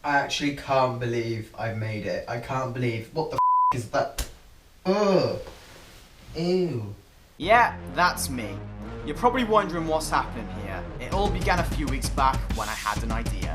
I actually can't believe I made it. I can't believe. What the is that? Ugh. Ew. Yeah, that's me. You're probably wondering what's happening here. It all began a few weeks back when I had an idea.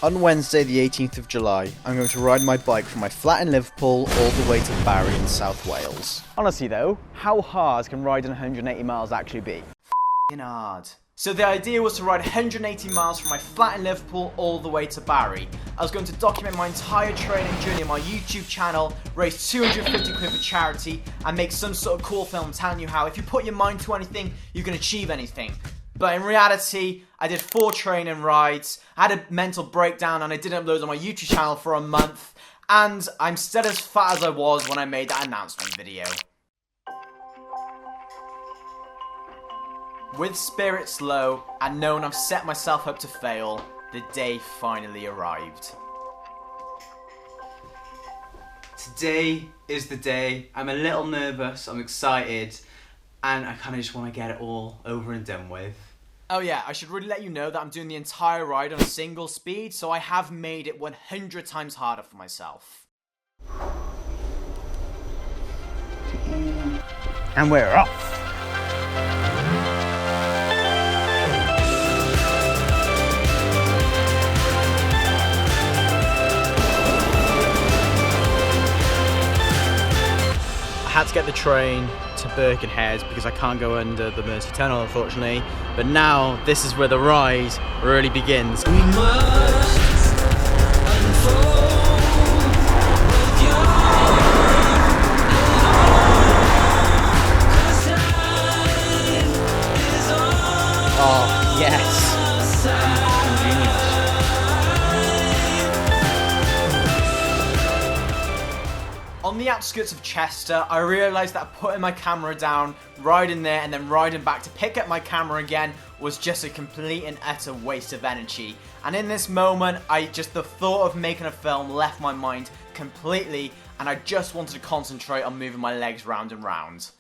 On Wednesday the 18th of July, I'm going to ride my bike from my flat in Liverpool all the way to Barry in South Wales. Honestly though, how hard can riding 180 miles actually be? F***ing hard. So the idea was to ride 180 miles from my flat in Liverpool all the way to Barry. I was going to document my entire training journey on my YouTube channel, raise 250 quid for charity, and make some sort of cool film telling you how if you put your mind to anything, you can achieve anything. But in reality, I did 4 training rides, I had a mental breakdown and I didn't upload on my YouTube channel for a month, and I'm still as fat as I was when I made that announcement video. With spirits low, and knowing I've set myself up to fail, the day finally arrived. Today is the day. I'm a little nervous, I'm excited, and I kind of just want to get it all over and done with. Oh yeah, I should really let you know that I'm doing the entire ride on a single speed, so I have made it 100 times harder for myself. And we're off! I had to get the train to Birkenhead because I can't go under the Mersey Tunnel, unfortunately. But now, this is where the ride really begins. We must unfold with your Oh, yes. On the outskirts of Chester, I realised that putting my camera down, riding there and then riding back to pick up my camera again was just a complete and utter waste of energy. And in this moment, the thought of making a film left my mind completely, and I just wanted to concentrate on moving my legs round and round.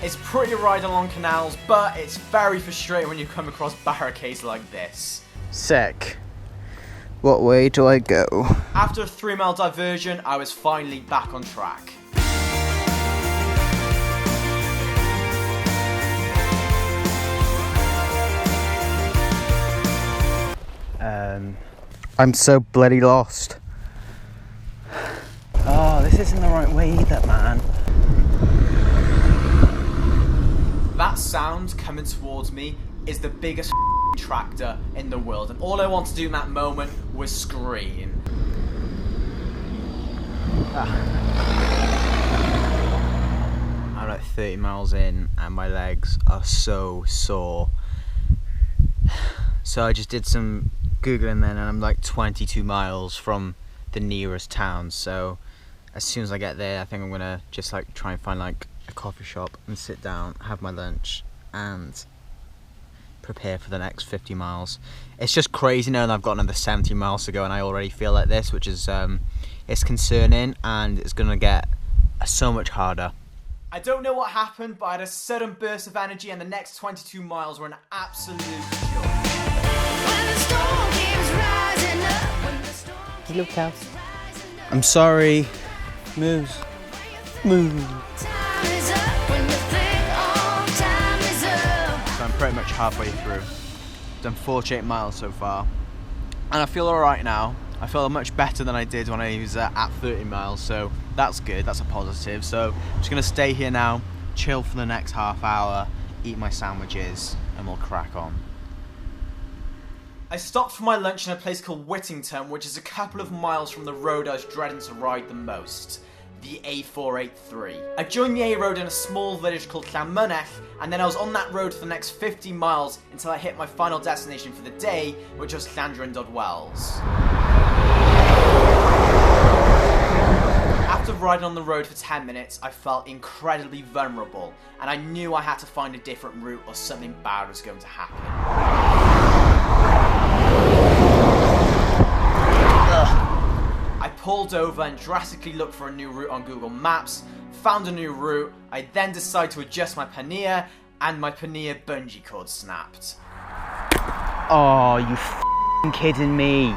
It's pretty riding along canals, but it's very frustrating when you come across barricades like this. Sick. What way do I go? After a 3-mile diversion, I was finally back on track. I'm so bloody lost. Oh, this isn't the right way either, man. That sound coming towards me is the biggest tractor in the world, and all I wanted to do in that moment was scream. I'm like 30 miles in and my legs are so sore. So I just did some Googling then, and I'm like 22 miles from the nearest town. So as soon as I get there, I think I'm gonna just like try and find like a coffee shop and sit down, have my lunch, and prepare for the next 50 miles. It's just crazy knowing I've got another 70 miles to go and I already feel like this, which is it's concerning, and it's gonna get so much harder. I don't know what happened, but I had a sudden burst of energy and the next 22 miles were an absolute joy. Hello, cow. I'm sorry. Moves. Move. So I'm pretty much halfway through. Done 48 miles so far. And I feel alright now. I feel much better than I did when I was at 30 miles, so that's good, that's a positive. So I'm just going to stay here now, chill for the next half hour, eat my sandwiches, and we'll crack on. I stopped for my lunch in a place called Whittington, which is a couple of miles from the road I was dreading to ride the most, the A483. I joined the A road in a small village called Llanmynech, and then I was on that road for the next 50 miles until I hit my final destination for the day, which was Llandrindod Wells. After riding on the road for 10 minutes, I felt incredibly vulnerable, and I knew I had to find a different route or something bad was going to happen. I pulled over and drastically looked for a new route on Google Maps, found a new route. I then decided to adjust my pannier, and my pannier bungee cord snapped. Oh, you f***ing kidding me?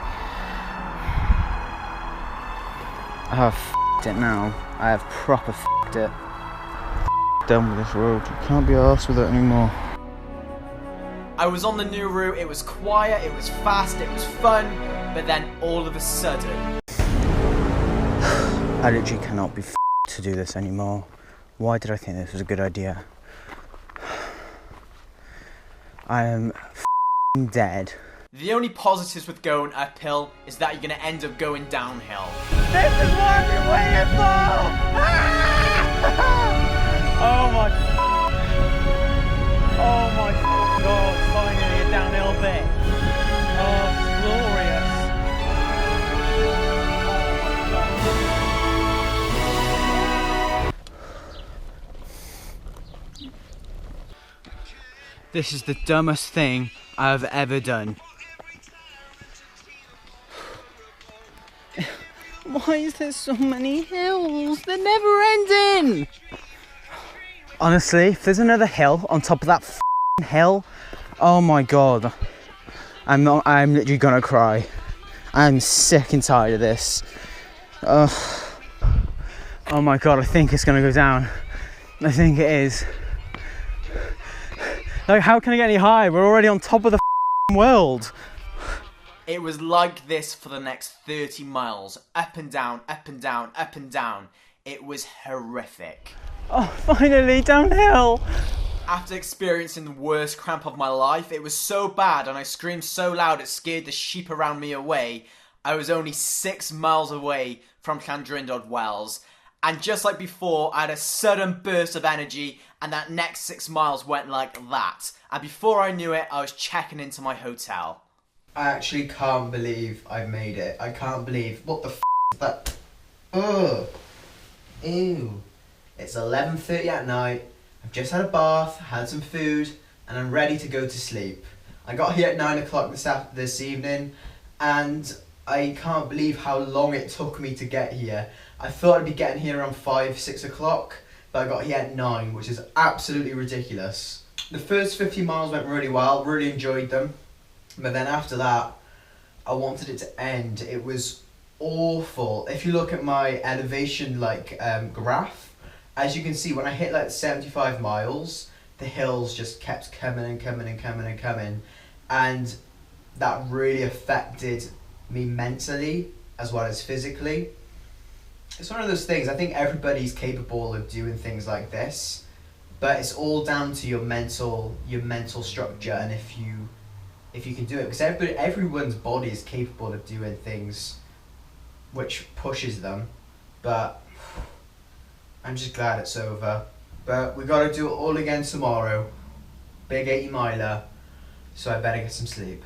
I have f***ed it now. I have proper f***ed it. Done with this road. I can't be arsed with it anymore. I was on the new route, it was quiet, it was fast, it was fun, but then all of a sudden... I literally cannot be f***ed to do this anymore. Why did I think this was a good idea? I am f***ing dead. The only positives with going uphill is that you're going to end up going downhill. This is what I've been waiting for! Oh my... Oh my God, finally a downhill bit. Oh, it's glorious. This is the dumbest thing I've ever done. Why is there so many hills? They're never ending! Honestly, if there's another hill on top of that f***ing hill, oh my God. I'm literally gonna cry. I'm sick and tired of this. Oh my God, I think it's gonna go down. I think it is. Like, how can I get any higher? We're already on top of the f***ing world. It was like this for the next 30 miles. Up and down, up and down, up and down. It was horrific. Oh, finally, downhill. After experiencing the worst cramp of my life, it was so bad and I screamed so loud it scared the sheep around me away. I was only 6 miles away from Llandrindod Wells. And just like before, I had a sudden burst of energy and that next 6 miles went like that. And before I knew it, I was checking into my hotel. I actually can't believe I made it. I can't believe... What the f*** is that? Ugh. Ew. It's 11:30 at night. I've just had a bath, had some food, and I'm ready to go to sleep. I got here at 9 o'clock this evening, and I can't believe how long it took me to get here. I thought I'd be getting here around 5, 6 o'clock, but I got here at 9, which is absolutely ridiculous. The first 50 miles went really well, really enjoyed them. But then after that, I wanted it to end. It was awful. If you look at my elevation graph, as you can see, when I hit like 75 miles, the hills just kept coming and coming and coming and coming. And that really affected me mentally as well as physically. It's one of those things, I think everybody's capable of doing things like this, but it's all down to your mental structure and if you can do it, because everyone's body is capable of doing things which pushes them, but I'm just glad it's over. But we got to do it all again tomorrow. Big 80 miler, so I better get some sleep.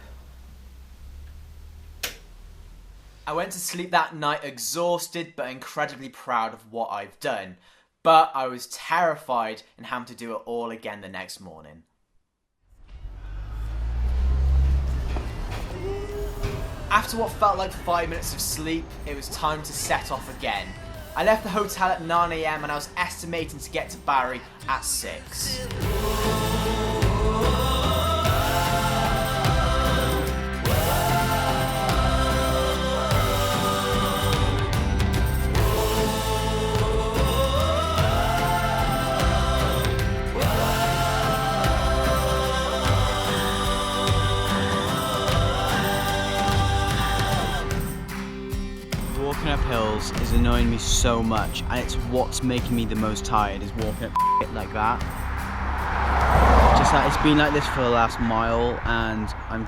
I went to sleep that night exhausted but incredibly proud of what I've done. But I was terrified in having to do it all again the next morning. After what felt like 5 minutes of sleep, it was time to set off again. I left the hotel at 9 AM and I was estimating to get to Barry at 6. Walking up hills is annoying me so much, and it's what's making me the most tired is walking up shit like that. Just like it's been like this for the last mile, and I'm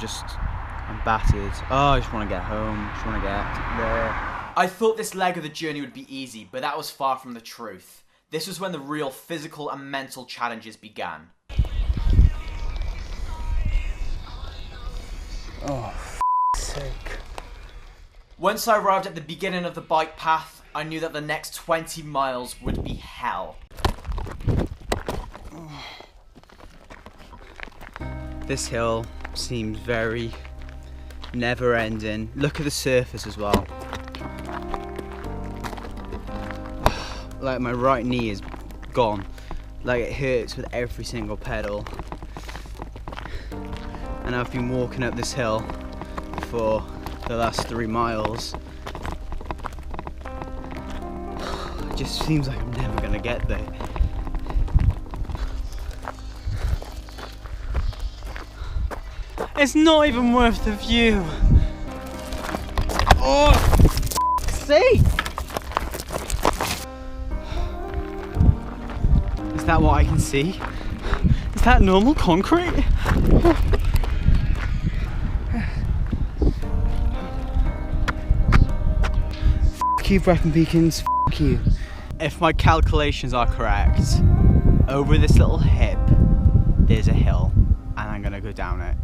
battered. Oh, I just want to get home. Just want to get there. I thought this leg of the journey would be easy, but that was far from the truth. This was when the real physical and mental challenges began. Oh, sake. Once I arrived at the beginning of the bike path, I knew that the next 20 miles would be hell. This hill seems very never-ending. Look at the surface as well. like my right knee is gone. Like it hurts with every single pedal. And I've been walking up this hill for the last 3 miles. It just seems like I'm never gonna get there. It's not even worth the view. Oh, see? Is that what I can see? Is that normal concrete? F you, Brecon Beacons. F you. If my calculations are correct, over this little hip, there's a hill, and I'm gonna go down it.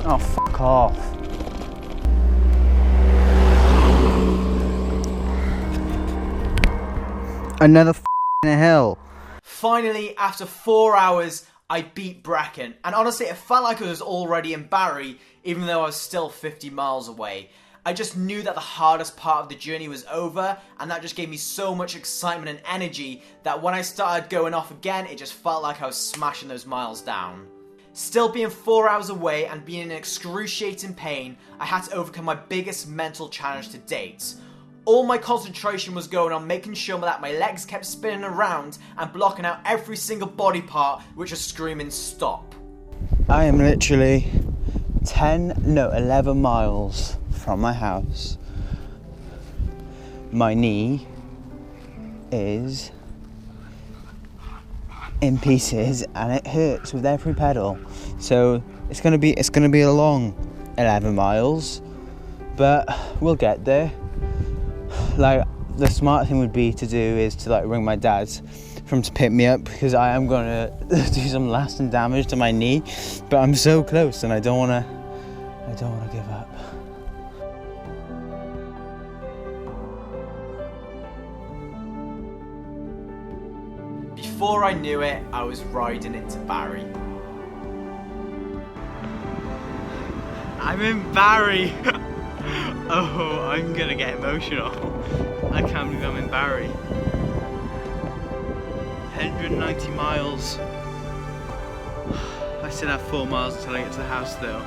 Oh, fuck off. Another f***ing hill. Finally, after 4 hours, I beat Brecon. And honestly, it felt like I was already in Barry, even though I was still 50 miles away. I just knew that the hardest part of the journey was over, and that just gave me so much excitement and energy that when I started going off again, it just felt like I was smashing those miles down. Still being 4 hours away and being in excruciating pain, I had to overcome my biggest mental challenge to date. All my concentration was going on making sure that my legs kept spinning around and blocking out every single body part which was screaming stop. I am literally 11 miles from my house. My knee is in pieces and it hurts with every pedal. So it's gonna be a long 11 miles, but we'll get there. Like, the smart thing would be to do is to like ring my dad for him to pick me up, because I am gonna do some lasting damage to my knee, but I'm so close and I don't wanna give up. Before I knew it, I was riding into Barry. I'm in Barry. Oh, I'm gonna get emotional. I can't believe I'm in Barry. 190 miles. I still have 4 miles until I get to the house though.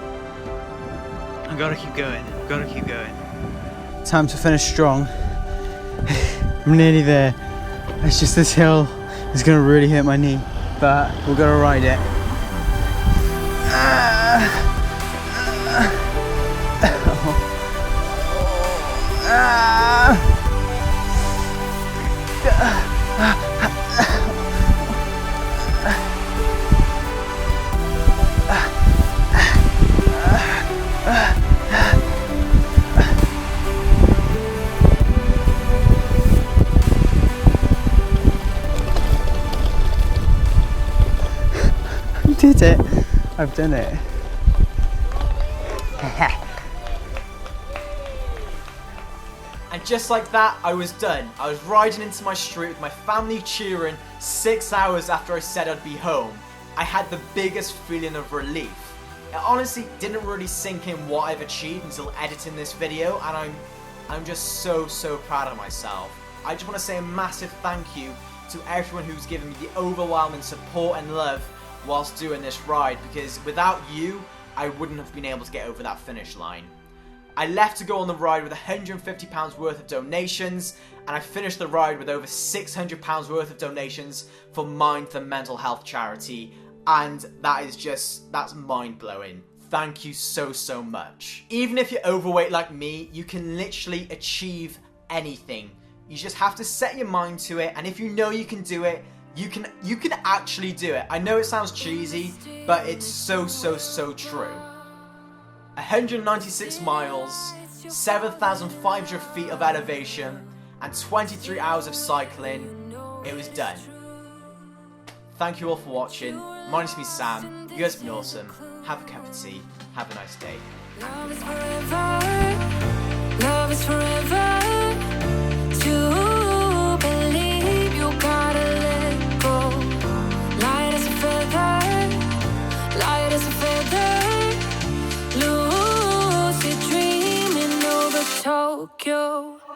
I gotta keep going, Time to finish strong. I'm nearly there. It's just this hill is gonna really hurt my knee, but we're gonna ride it. I did it. I've done it. And just like that, I was done. I was riding into my street with my family cheering 6 hours after I said I'd be home. I had the biggest feeling of relief. It honestly didn't really sink in what I've achieved until editing this video, and I'm just so proud of myself. I just want to say a massive thank you to everyone who's given me the overwhelming support and love whilst doing this ride, because without you, I wouldn't have been able to get over that finish line. I left to go on the ride with £150 worth of donations, and I finished the ride with over £600 worth of donations for Mind the Mental Health charity, and that's mind-blowing. Thank you so much. Even if you're overweight like me, you can literally achieve anything. You just have to set your mind to it, and if you know you can do it, you can actually do it. I know it sounds cheesy, but it's so true. 196 miles, 7,500 feet of elevation, and 23 hours of cycling. It was done. Thank you all for watching. My name's me, Sam. You guys have been awesome. Have a cup of tea. Have a nice day. Love is forever. Love is forever. To believe you gotta let go. Light as a feather. Light as a feather. Lucid dreaming. Tokyo.